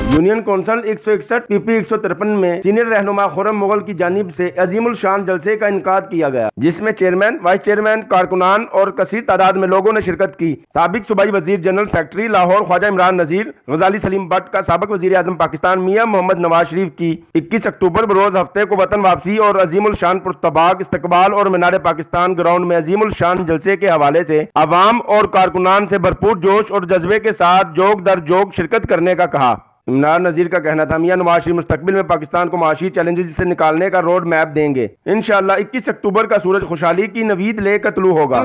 Union council 161 PP 153 में senior रहनुमा खुर्रम मुगल की जानिब से अजीमुल शान जलसे का इनकाद किया गया, जिसमें चेयरमैन, वाइस चेयरमैन, कारकुनान और कसीर तादाद में लोगों ने शिरकत की। साबिक सूबाई वजीर जनरल सेक्रेटरी लाहौर ख्वाजा इमरान नजीर, गजाली सलीम भट्ट का साबिक वजीर आजम पाकिस्तान मियां मोहम्मद नवाज शरीफ की 21 अक्टूबर बरोज हफ्ते को वतन वापसी और अजीमुल शान पुरतबाक इस्तकबाल और मीनार पाकिस्तान ग्राउंड में अजीमुल शान जलसे के हवाले से अवाम और कारकुनान से भरपूर जोश और जज्बे के साथ जोग दर जोग शिरकत करने का कहा। इमरान नजीर का कहना था, मियां नवाज शरीफ मुस्तकबिल में पाकिस्तान को माशी चैलेंजेस से निकालने का रोड मैप देंगे। इंशाअल्लाह 21 अक्टूबर का सूरज खुशहाली की नवीद लेकर तुलू होगा।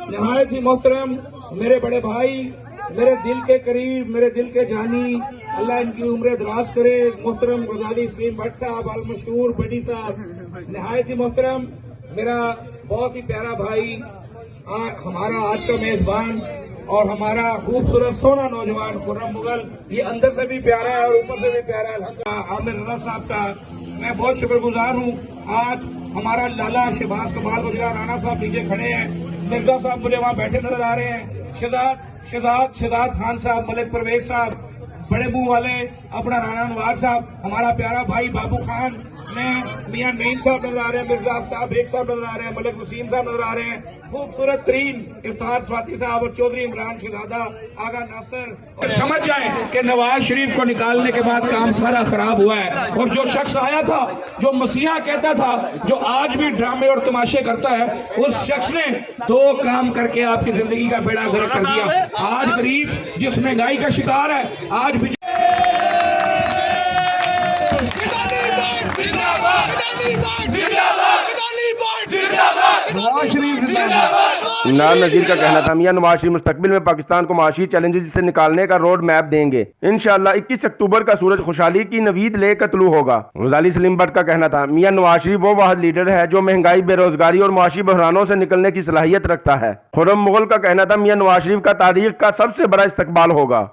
नहायत ही मोहतरम मेरे बड़े भाई, मेरे दिल के करीब, मेरे दिल के जानी, अल्लाह इनकी उम्र दराज करे। मोहतरम गजाली सलीम भट्ट साहब, अल मशहूर बड़ी साहब, नहायत ही मोहतरम मेरा बहुत ही प्यारा भाई, हमारा आज का मेजबान और हमारा खूबसूरत सोना नौजवान खुर्रम मुगल, ये अंदर से भी प्यारा है और ऊपर से भी प्यारा है। आमिर रजा साहब का मैं बहुत शुक्रगुजार हूँ। आज हमारा लाला शहबाज कमाल वजीर राणा साहब नीचे खड़े हैं, मिर्जा साहब मुझे वहाँ बैठे नजर आ रहे हैं, शहजाद खान साहब, मलिक परवेज साहब, बड़े मुंह वाले अपना राणा नवाज साहब, हमारा प्यारा भाई बाबू खान ने, मियां नईम साहब नजर आ रहे हैं, मिर्जा आफ्ताब बेग साहब नजर आ रहे हैं, मलिक वसीम साहब नजर आ रहे हैं, खूबसूरत तरीन इफ्तार स्वाति साहब और चौधरी इमरान शहजादा, आगा नासिर। और समझ जाए कि नवाज शरीफ को निकालने के बाद काम सारा खराब हुआ है। और जो शख्स आया था, जो मसीहा कहता था, जो आज भी ड्रामे और तमाशे करता है, उस शख्स ने 2 काम करके आपकी जिंदगी का बेड़ा गर्क कर दिया। आज गरीब जिस महंगाई का शिकार है, आज भी इमरान नजीर का कहना था, मियां नवाज शरीफ मुस्तकबिल में पाकिस्तान को माशी चैलेंजेस से निकालने का रोड मैप देंगे। इंशाअल्लाह 21 अक्टूबर का सूरज खुशहाली की नवीद लेकर तुलू होगा। गजाली सलीम भट्ट का कहना था, मियां नवाज शरीफ वो वाहिद लीडर है जो महंगाई, बेरोजगारी और माशी बहरानों से निकलने की सलाहियत रखता है। खुर्रम मुगल का कहना था, मियां नवाज शरीफ का तारीख का सबसे बड़ा इस्तकबाल होगा।